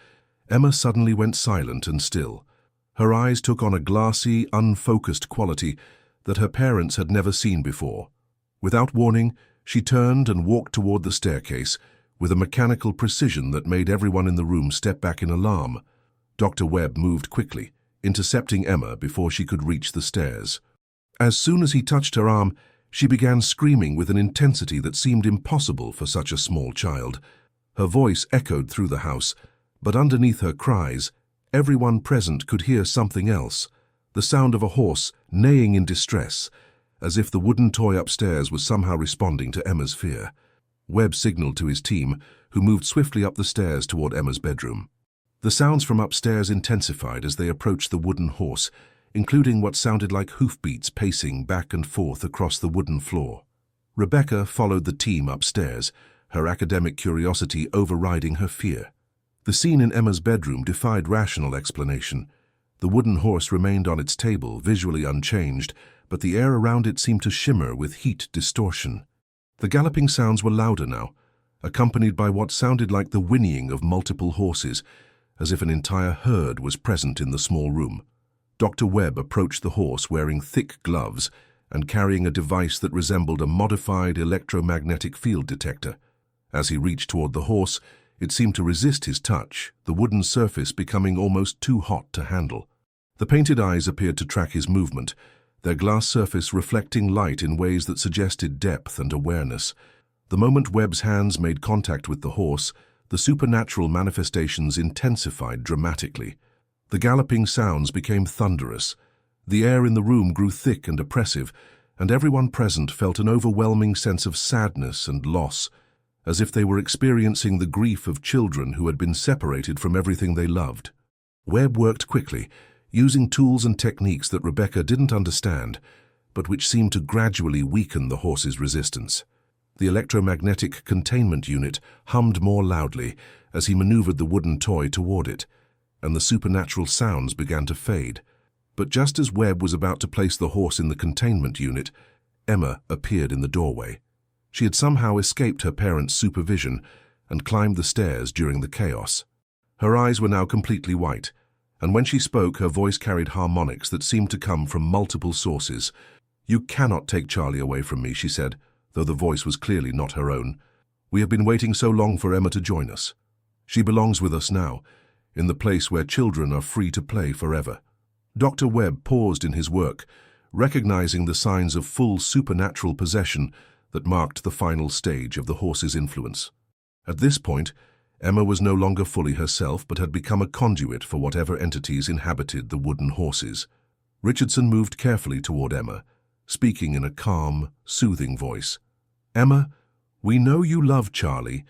Emma suddenly went silent and still. Her eyes took on a glassy, unfocused quality that her parents had never seen before. Without warning, she turned and walked toward the staircase with a mechanical precision that made everyone in the room step back in alarm. Dr. Webb moved quickly, intercepting Emma before she could reach the stairs. As soon as he touched her arm, she began screaming with an intensity that seemed impossible for such a small child. Her voice echoed through the house, but underneath her cries, everyone present could hear something else, the sound of a horse neighing in distress, as if the wooden toy upstairs was somehow responding to Emma's fear. Webb signaled to his team, who moved swiftly up the stairs toward Emma's bedroom. The sounds from upstairs intensified as they approached the wooden horse, including what sounded like hoofbeats pacing back and forth across the wooden floor. Rebecca followed the team upstairs, her academic curiosity overriding her fear. The scene in Emma's bedroom defied rational explanation. The wooden horse remained on its table, visually unchanged, but the air around it seemed to shimmer with heat distortion. The galloping sounds were louder now, accompanied by what sounded like the whinnying of multiple horses, as if an entire herd was present in the small room. Dr. Webb approached the horse wearing thick gloves and carrying a device that resembled a modified electromagnetic field detector. As he reached toward the horse, it seemed to resist his touch, the wooden surface becoming almost too hot to handle. The painted eyes appeared to track his movement, their glass surface reflecting light in ways that suggested depth and awareness. The moment Webb's hands made contact with the horse, the supernatural manifestations intensified dramatically. The galloping sounds became thunderous. The air in the room grew thick and oppressive, and everyone present felt an overwhelming sense of sadness and loss, as if they were experiencing the grief of children who had been separated from everything they loved. Webb worked quickly, using tools and techniques that Rebecca didn't understand, but which seemed to gradually weaken the horse's resistance. The electromagnetic containment unit hummed more loudly as he maneuvered the wooden toy toward it, and the supernatural sounds began to fade. But just as Webb was about to place the horse in the containment unit, Emma appeared in the doorway. She had somehow escaped her parents' supervision and climbed the stairs during the chaos. Her eyes were now completely white, and when she spoke, her voice carried harmonics that seemed to come from multiple sources. "You cannot take Charlie away from me," she said, though the voice was clearly not her own. "We have been waiting so long for Emma to join us. She belongs with us now, in the place where children are free to play forever." Dr. Webb paused in his work, recognizing the signs of full supernatural possession that marked the final stage of the horse's influence. At this point, Emma was no longer fully herself, but had become a conduit for whatever entities inhabited the wooden horses. Richardson moved carefully toward Emma, speaking in a calm, soothing voice. "Emma, we know you love Charlie,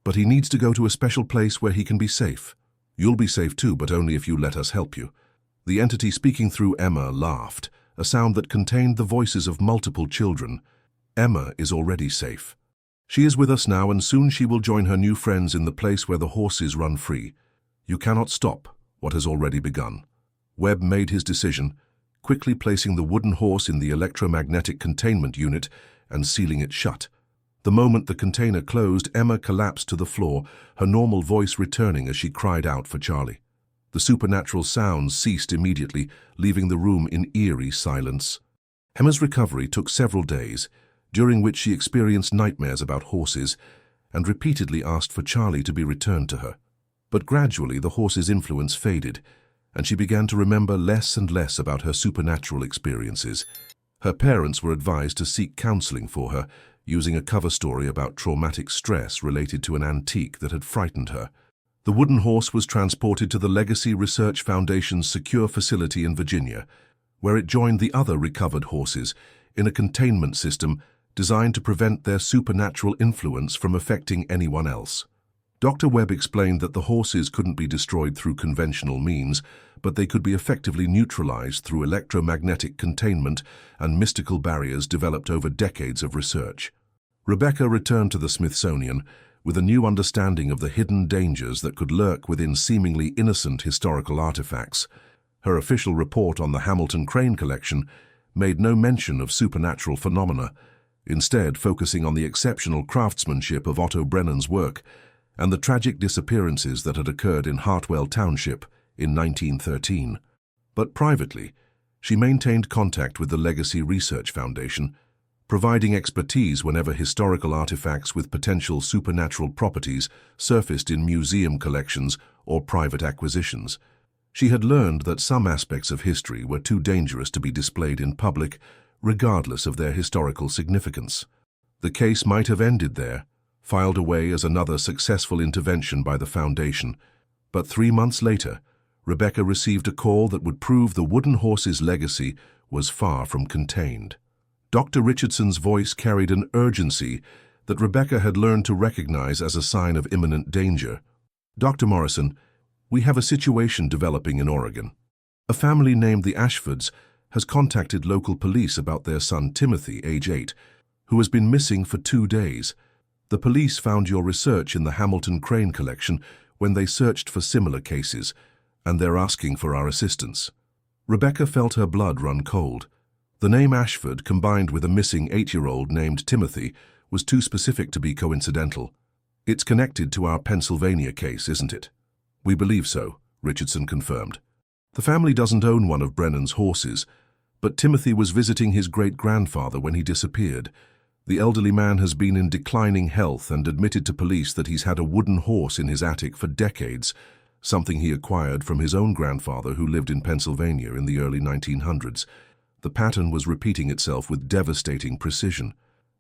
but he needs to go to a special place where he can be safe. You'll be safe too, but only if you let us help you." The entity speaking through Emma laughed, a sound that contained the voices of multiple children. "Emma is already safe. She is with us now, and soon she will join her new friends in the place where the horses run free. You cannot stop what has already begun." Webb made his decision, quickly placing the wooden horse in the electromagnetic containment unit and sealing it shut. The moment the container closed, Emma collapsed to the floor, her normal voice returning as she cried out for Charlie. The supernatural sounds ceased immediately, leaving the room in eerie silence. Emma's recovery took several days, during which she experienced nightmares about horses and repeatedly asked for Charlie to be returned to her. But gradually the horse's influence faded, and she began to remember less and less about her supernatural experiences. Her parents were advised to seek counseling for her, using a cover story about traumatic stress related to an antique that had frightened her. The wooden horse was transported to the Legacy Research Foundation's secure facility in Virginia, where it joined the other recovered horses in a containment system designed to prevent their supernatural influence from affecting anyone else. Dr. Webb explained that the horses couldn't be destroyed through conventional means, but they could be effectively neutralized through electromagnetic containment and mystical barriers developed over decades of research. Rebecca returned to the Smithsonian with a new understanding of the hidden dangers that could lurk within seemingly innocent historical artifacts. Her official report on the Hamilton Crane collection made no mention of supernatural phenomena, instead focusing on the exceptional craftsmanship of Otto Brennan's work and the tragic disappearances that had occurred in Hartwell Township in 1913. But privately, she maintained contact with the Legacy Research Foundation, providing expertise whenever historical artifacts with potential supernatural properties surfaced in museum collections or private acquisitions. She had learned that some aspects of history were too dangerous to be displayed in public, regardless of their historical significance. The case might have ended there, filed away as another successful intervention by the Foundation, but 3 months later, Rebecca received a call that would prove the wooden horse's legacy was far from contained. Dr. Richardson's voice carried an urgency that Rebecca had learned to recognize as a sign of imminent danger. "Dr. Morrison, we have a situation developing in Oregon. A family named the Ashfords has contacted local police about their son Timothy, age 8, who has been missing for 2 days. The police found your research in the Hamilton Crane collection when they searched for similar cases, and they're asking for our assistance." Rebecca felt her blood run cold. The name Ashford, combined with a missing 8-year-old named Timothy, was too specific to be coincidental. "It's connected to our Pennsylvania case, isn't it?" "We believe so," Richardson confirmed. "The family doesn't own one of Brennan's horses, but Timothy was visiting his great-grandfather when he disappeared. The elderly man has been in declining health and admitted to police that he's had a wooden horse in his attic for decades, something he acquired from his own grandfather who lived in Pennsylvania in the early 1900s. The pattern was repeating itself with devastating precision.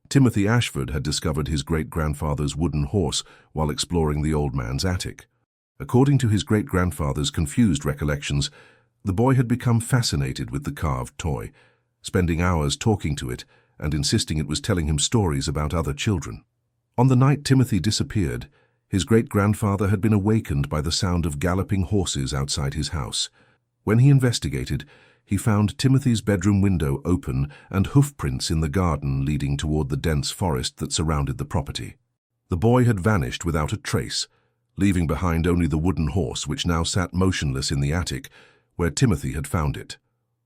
Timothy Ashford had discovered his great-grandfather's wooden horse while exploring the old man's attic. According to his great-grandfather's confused recollections, the boy had become fascinated with the carved toy, spending hours talking to it and insisting it was telling him stories about other children. On the night Timothy disappeared, his great-grandfather had been awakened by the sound of galloping horses outside his house. When he investigated, he found Timothy's bedroom window open and hoofprints in the garden leading toward the dense forest that surrounded the property. The boy had vanished without a trace, leaving behind only the wooden horse which now sat motionless in the attic, where Timothy had found it.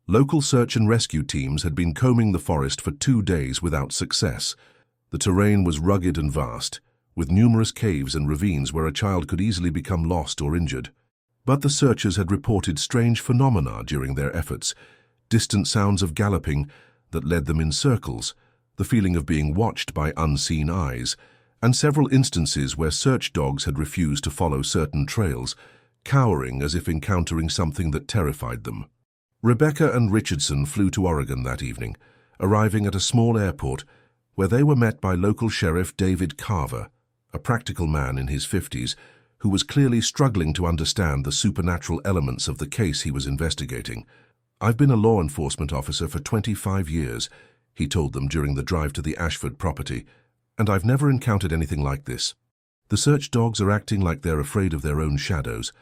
Local search and rescue teams had been combing the forest for 2 days without success. The terrain was rugged and vast, with numerous caves and ravines where a child could easily become lost or injured. But the searchers had reported strange phenomena during their efforts, distant sounds of galloping that led them in circles, the feeling of being watched by unseen eyes, and several instances where search dogs had refused to follow certain trails, cowering as if encountering something that terrified them. Rebecca and Richardson flew to Oregon that evening, arriving at a small airport where they were met by local Sheriff David Carver, a practical man in his 50s, who was clearly struggling to understand the supernatural elements of the case he was investigating. "I've been a law enforcement officer for 25 years, he told them during the drive to the Ashford property, "and I've never encountered anything like this. The search dogs are acting like they're afraid of their own shadows.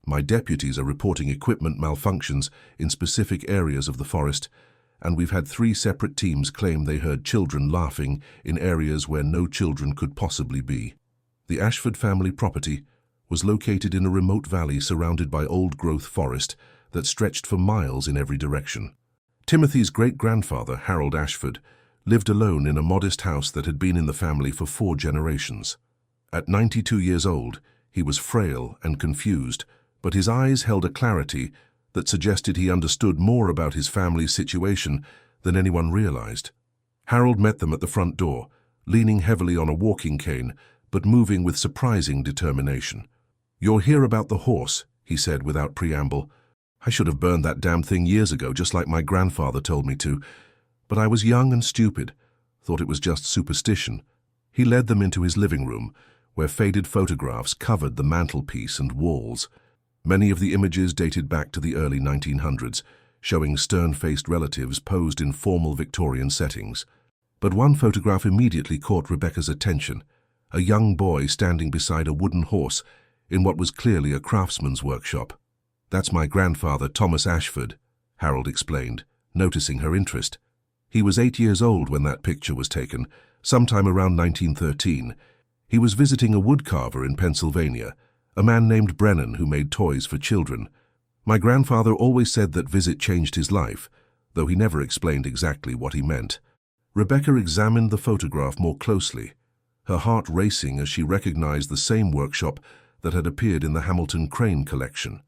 My deputies are reporting equipment malfunctions in specific areas of the forest, and we've had 3 separate teams claim they heard children laughing in areas where no children could possibly be." The Ashford family property was located in a remote valley surrounded by old-growth forest that stretched for miles in every direction. Timothy's great-grandfather, Harold Ashford, lived alone in a modest house that had been in the family for 4 generations. At 92 years old, he was frail and confused, but his eyes held a clarity that suggested he understood more about his family's situation than anyone realized. Harold met them at the front door, leaning heavily on a walking cane, but moving with surprising determination. "You're here about the horse," he said without preamble. "I should have burned that damn thing years ago, just like my grandfather told me to. But I was young and stupid, thought it was just superstition." He led them into his living room, where faded photographs covered the mantelpiece and walls. Many of the images dated back to the early 1900s, showing stern-faced relatives posed in formal Victorian settings. But one photograph immediately caught Rebecca's attention, a young boy standing beside a wooden horse in what was clearly a craftsman's workshop. "That's my grandfather, Thomas Ashford," Harold explained, noticing her interest. "He was 8 years old when that picture was taken, sometime around 1913. He was visiting a woodcarver in Pennsylvania, a man named Brennan who made toys for children. My grandfather always said that visit changed his life, though he never explained exactly what he meant." Rebecca examined the photograph more closely, her heart racing as she recognized the same workshop that had appeared in the Hamilton Crane collection.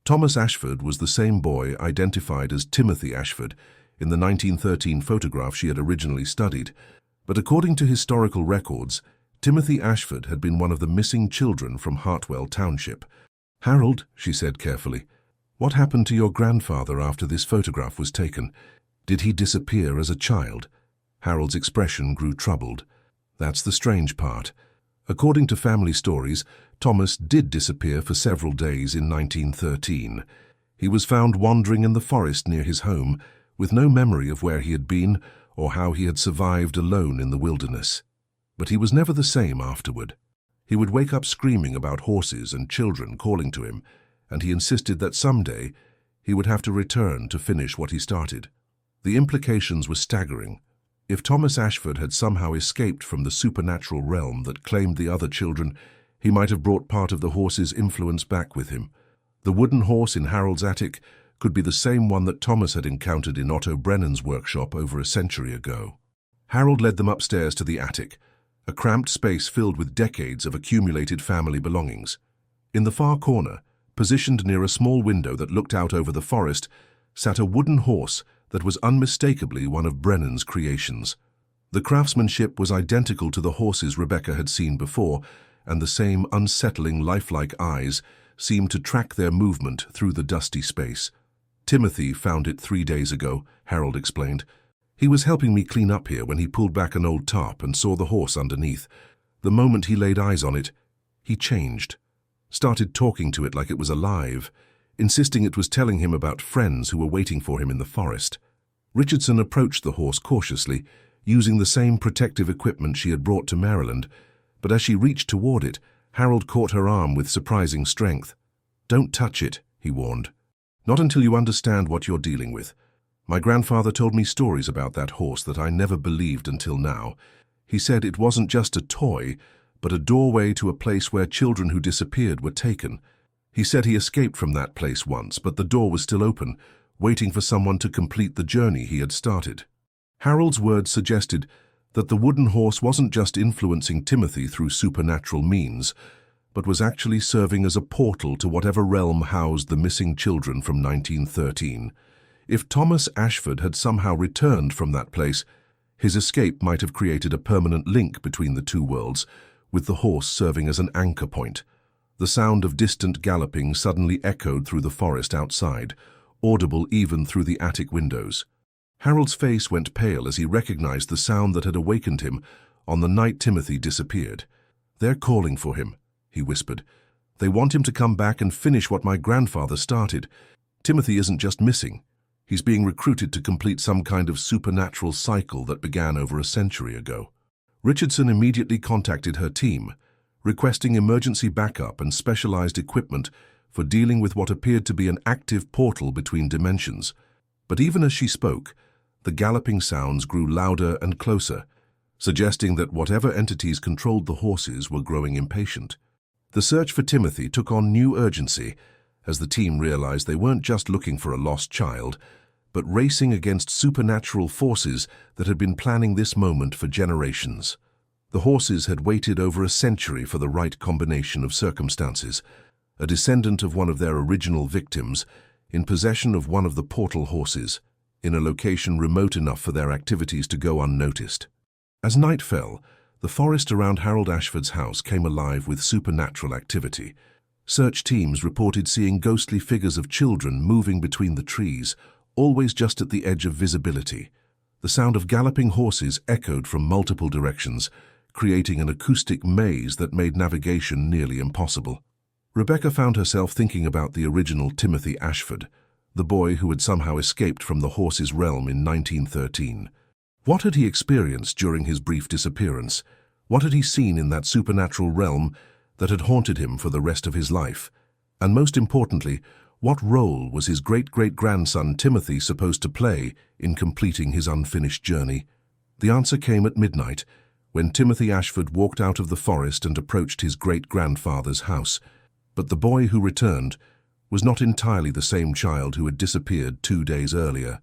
Thomas Ashford was the same boy identified as Timothy Ashford in the 1913 photograph she had originally studied, but according to historical records, Timothy Ashford had been one of the missing children from Hartwell Township. "Harold," she said carefully, "what happened to your grandfather after this photograph was taken? Did he disappear as a child?" Harold's expression grew troubled. "That's the strange part. According to family stories, Thomas did disappear for several days in 1913. He was found wandering in the forest near his home, with no memory of where he had been or how he had survived alone in the wilderness. But he was never the same afterward. He would wake up screaming about horses and children calling to him, and he insisted that someday he would have to return to finish what he started. The implications were staggering. If Thomas Ashford had somehow escaped from the supernatural realm that claimed the other children, he might have brought part of the horse's influence back with him. The wooden horse in Harold's attic could be the same one that Thomas had encountered in Otto Brennan's workshop over a century ago. Harold led them upstairs to the attic, a cramped space filled with decades of accumulated family belongings. In the far corner, positioned near a small window that looked out over the forest, sat a wooden horse that was unmistakably one of Brennan's creations. The craftsmanship was identical to the horses Rebecca had seen before, and the same unsettling, lifelike eyes seemed to track their movement through the dusty space. "Timothy found it 3 days ago," Harold explained. "He was helping me clean up here when he pulled back an old tarp and saw the horse underneath. The moment he laid eyes on it, he changed. Started talking to it like it was alive, insisting it was telling him about friends who were waiting for him in the forest." Richardson approached the horse cautiously, using the same protective equipment she had brought to Maryland, but as she reached toward it, Harold caught her arm with surprising strength. "Don't touch it," he warned. "Not until you understand what you're dealing with. My grandfather told me stories about that horse that I never believed until now. He said it wasn't just a toy, but a doorway to a place where children who disappeared were taken. He said he escaped from that place once, but the door was still open, waiting for someone to complete the journey he had started." Harold's words suggested that the wooden horse wasn't just influencing Timothy through supernatural means, but was actually serving as a portal to whatever realm housed the missing children from 1913. If Thomas Ashford had somehow returned from that place, his escape might have created a permanent link between the two worlds, with the horse serving as an anchor point. The sound of distant galloping suddenly echoed through the forest outside, audible even through the attic windows. Harold's face went pale as he recognized the sound that had awakened him on the night Timothy disappeared. "They're calling for him," he whispered. "They want him to come back and finish what my grandfather started. Timothy isn't just missing. He's being recruited to complete some kind of supernatural cycle that began over a century ago." Richardson immediately contacted her team, requesting emergency backup and specialized equipment for dealing with what appeared to be an active portal between dimensions. But even as she spoke, the galloping sounds grew louder and closer, suggesting that whatever entities controlled the horses were growing impatient. The search for Timothy took on new urgency as the team realized they weren't just looking for a lost child, but racing against supernatural forces that had been planning this moment for generations. The horses had waited over a century for the right combination of circumstances. A descendant of one of their original victims, in possession of one of the portal horses, in a location remote enough for their activities to go unnoticed. As night fell, the forest around Harold Ashford's house came alive with supernatural activity. Search teams reported seeing ghostly figures of children moving between the trees, always just at the edge of visibility. The sound of galloping horses echoed from multiple directions, creating an acoustic maze that made navigation nearly impossible. Rebecca found herself thinking about the original Timothy Ashford, the boy who had somehow escaped from the horse's realm in 1913. What had he experienced during his brief disappearance? What had he seen in that supernatural realm that had haunted him for the rest of his life? And most importantly, what role was his great-great-grandson Timothy supposed to play in completing his unfinished journey? The answer came at midnight, when Timothy Ashford walked out of the forest and approached his great-grandfather's house. But the boy who returned was not entirely the same child who had disappeared 2 days earlier.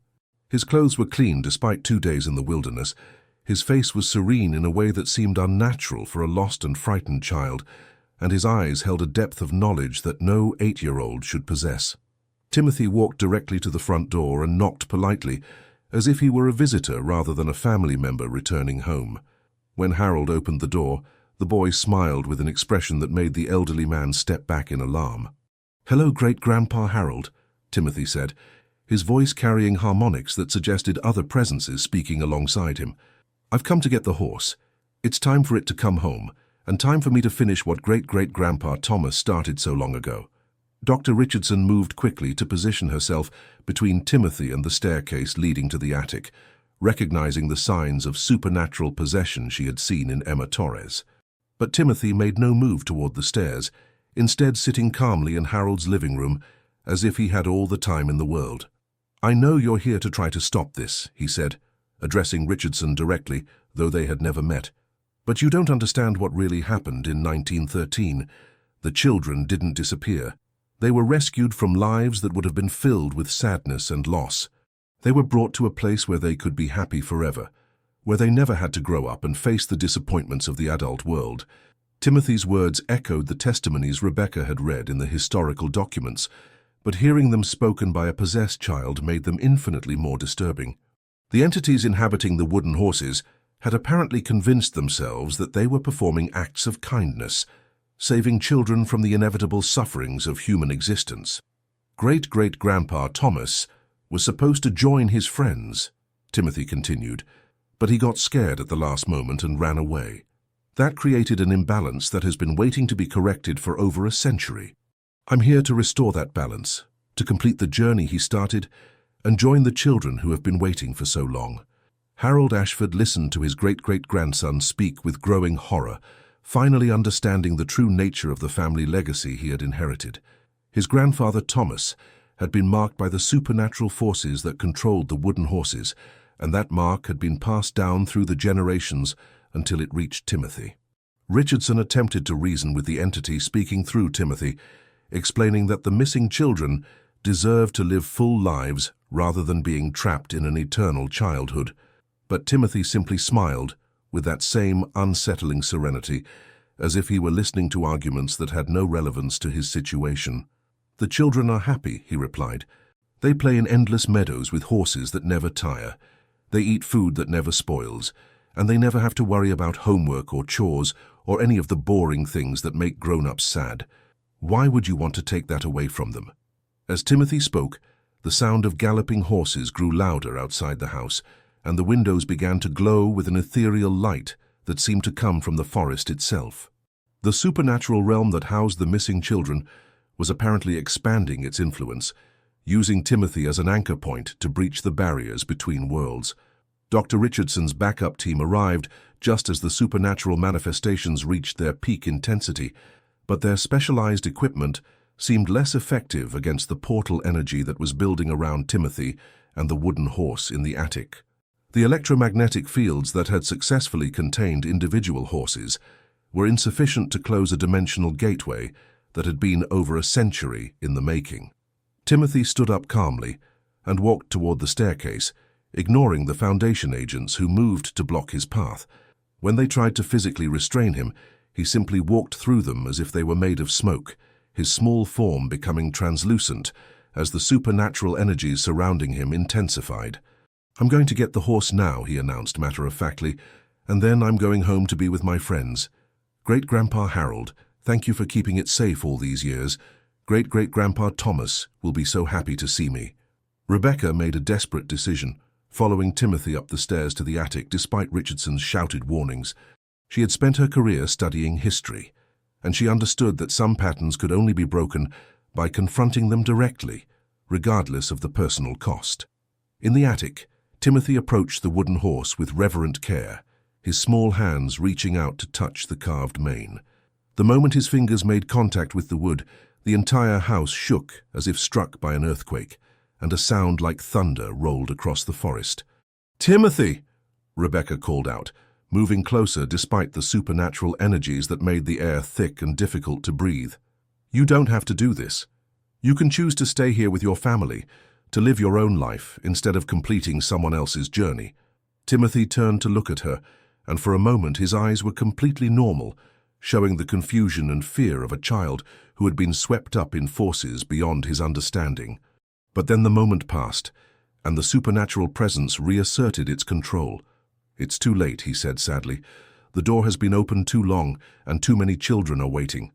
His clothes were clean despite 2 days in the wilderness. His face was serene in a way that seemed unnatural for a lost and frightened child, and his eyes held a depth of knowledge that no 8-year-old should possess. Timothy walked directly to the front door and knocked politely, as if he were a visitor rather than a family member returning home. When Harold opened the door, the boy smiled with an expression that made the elderly man step back in alarm. "Hello, Great-Grandpa Harold," Timothy said, his voice carrying harmonics that suggested other presences speaking alongside him. "I've come to get the horse. It's time for it to come home, and time for me to finish what Great-Great-Grandpa Thomas started so long ago." Dr. Richardson moved quickly to position herself between Timothy and the staircase leading to the attic, recognizing the signs of supernatural possession she had seen in Emma Torres. But Timothy made no move toward the stairs, instead sitting calmly in Harold's living room, as if he had all the time in the world. "I know you're here to try to stop this," he said, addressing Richardson directly, though they had never met. "But you don't understand what really happened in 1913. The children didn't disappear. They were rescued from lives that would have been filled with sadness and loss. They were brought to a place where they could be happy forever, where they never had to grow up and face the disappointments of the adult world." Timothy's words echoed the testimonies Rebecca had read in the historical documents, but hearing them spoken by a possessed child made them infinitely more disturbing. The entities inhabiting the wooden horses had apparently convinced themselves that they were performing acts of kindness, saving children from the inevitable sufferings of human existence. Great-great-grandpa Thomas was supposed to join his friends, Timothy continued, but he got scared at the last moment and ran away. That created an imbalance that has been waiting to be corrected for over a century. I'm here to restore that balance, to complete the journey he started, and join the children who have been waiting for so long. Harold Ashford listened to his great-great-grandson speak with growing horror, finally understanding the true nature of the family legacy he had inherited. His grandfather Thomas had been marked by the supernatural forces that controlled the wooden horses, and that mark had been passed down through the generations until it reached Timothy. Richardson attempted to reason with the entity speaking through Timothy, explaining that the missing children deserved to live full lives rather than being trapped in an eternal childhood. But Timothy simply smiled with that same unsettling serenity, as if he were listening to arguments that had no relevance to his situation. "The children are happy," he replied. "They play in endless meadows with horses that never tire. They eat food that never spoils, and they never have to worry about homework or chores or any of the boring things that make grown-ups sad. Why would you want to take that away from them?" As Timothy spoke, the sound of galloping horses grew louder outside the house, and the windows began to glow with an ethereal light that seemed to come from the forest itself. The supernatural realm that housed the missing children was apparently expanding its influence, using Timothy as an anchor point to breach the barriers between worlds. Dr. Richardson's backup team arrived just as the supernatural manifestations reached their peak intensity, but their specialized equipment seemed less effective against the portal energy that was building around Timothy and the wooden horse in the attic. The electromagnetic fields that had successfully contained individual horses were insufficient to close a dimensional gateway that had been over a century in the making. Timothy stood up calmly and walked toward the staircase, ignoring the Foundation agents who moved to block his path. When they tried to physically restrain him, he simply walked through them as if they were made of smoke, his small form becoming translucent as the supernatural energies surrounding him intensified. "I'm going to get the horse now," he announced matter-of-factly, "and then I'm going home to be with my friends. Great-Grandpa Harold, thank you for keeping it safe all these years. Great-Great-Grandpa Thomas will be so happy to see me." Rebecca made a desperate decision, following Timothy up the stairs to the attic despite Richardson's shouted warnings. She had spent her career studying history, and she understood that some patterns could only be broken by confronting them directly, regardless of the personal cost. In the attic, Timothy approached the wooden horse with reverent care, his small hands reaching out to touch the carved mane. The moment his fingers made contact with the wood, the entire house shook as if struck by an earthquake, and a sound like thunder rolled across the forest. "Timothy!" Rebecca called out, moving closer despite the supernatural energies that made the air thick and difficult to breathe. "You don't have to do this. You can choose to stay here with your family, to live your own life instead of completing someone else's journey." Timothy turned to look at her, and for a moment his eyes were completely normal, showing the confusion and fear of a child who had been swept up in forces beyond his understanding. But then the moment passed, and the supernatural presence reasserted its control. "It's too late," he said sadly. "The door has been opened too long, and too many children are waiting.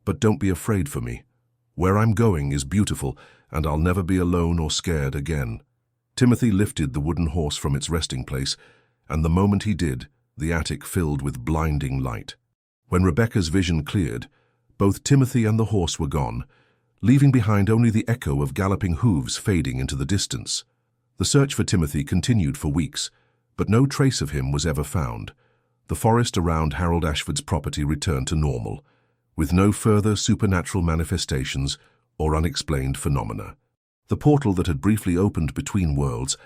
But don't be afraid for me. Where I'm going is beautiful, and I'll never be alone or scared again." Timothy lifted the wooden horse from its resting place, and the moment he did, the attic filled with blinding light. When Rebecca's vision cleared, both Timothy and the horse were gone, leaving behind only the echo of galloping hooves fading into the distance. The search for Timothy continued for weeks, but no trace of him was ever found. The forest around Harold Ashford's property returned to normal, with no further supernatural manifestations or unexplained phenomena. The portal that had briefly opened between worlds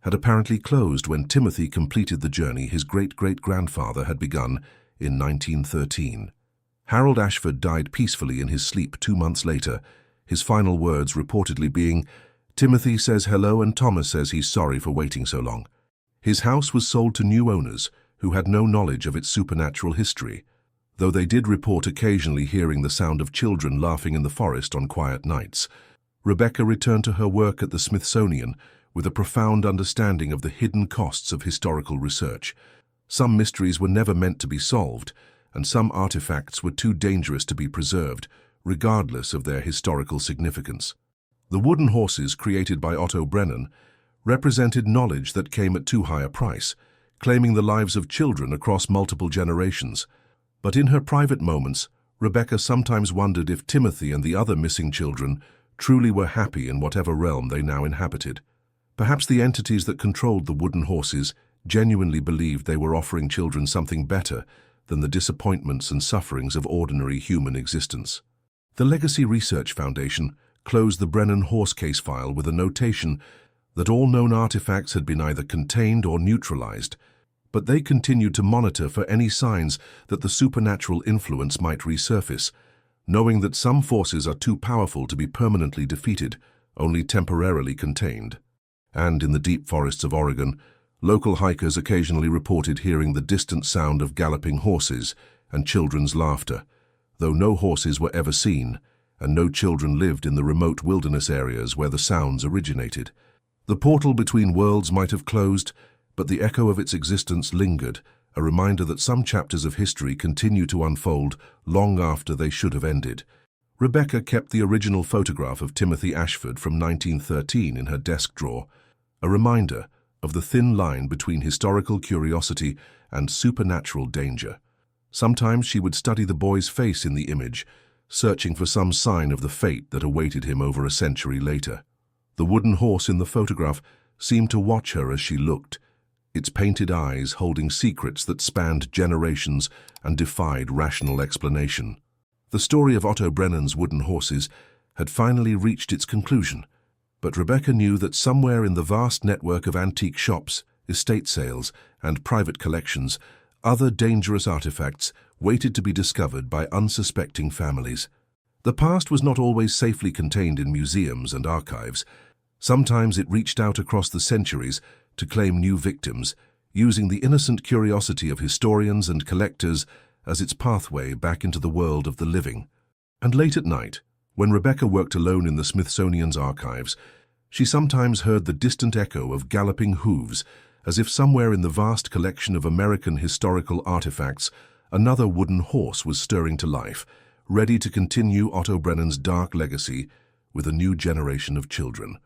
had apparently closed when Timothy completed the journey his great-great-grandfather had begun in 1913. Harold Ashford died peacefully in his sleep 2 months later, his final words reportedly being, "Timothy says hello and Thomas says he's sorry for waiting so long." His house was sold to new owners who had no knowledge of its supernatural history, though they did report occasionally hearing the sound of children laughing in the forest on quiet nights. Rebecca returned to her work at the Smithsonian with a profound understanding of the hidden costs of historical research. Some mysteries were never meant to be solved, and some artifacts were too dangerous to be preserved, regardless of their historical significance. The wooden horses created by Otto Brennan represented knowledge that came at too high a price, claiming the lives of children across multiple generations. But in her private moments, Rebecca sometimes wondered if Timothy and the other missing children truly were happy in whatever realm they now inhabited. Perhaps the entities that controlled the wooden horses genuinely believed they were offering children something better than the disappointments and sufferings of ordinary human existence. The Legacy Research Foundation closed the Brennan horse case file with a notation that all known artifacts had been either contained or neutralized, but they continued to monitor for any signs that the supernatural influence might resurface, knowing that some forces are too powerful to be permanently defeated, only temporarily contained. And in the deep forests of Oregon, local hikers occasionally reported hearing the distant sound of galloping horses and children's laughter, though no horses were ever seen, and no children lived in the remote wilderness areas where the sounds originated. The portal between worlds might have closed, but the echo of its existence lingered, a reminder that some chapters of history continue to unfold long after they should have ended. Rebecca kept the original photograph of Timothy Ashford from 1913 in her desk drawer, a reminder of the thin line between historical curiosity and supernatural danger. Sometimes she would study the boy's face in the image, searching for some sign of the fate that awaited him over a century later. The wooden horse in the photograph seemed to watch her as she looked, its painted eyes holding secrets that spanned generations and defied rational explanation. The story of Otto Brennan's wooden horses had finally reached its conclusion, but Rebecca knew that somewhere in the vast network of antique shops, estate sales, and private collections, other dangerous artifacts waited to be discovered by unsuspecting families. The past was not always safely contained in museums and archives. Sometimes it reached out across the centuries to claim new victims, using the innocent curiosity of historians and collectors as its pathway back into the world of the living. And late at night, when Rebecca worked alone in the Smithsonian's archives, she sometimes heard the distant echo of galloping hooves, as if somewhere in the vast collection of American historical artifacts, another wooden horse was stirring to life, ready to continue Otto Brennan's dark legacy with a new generation of children.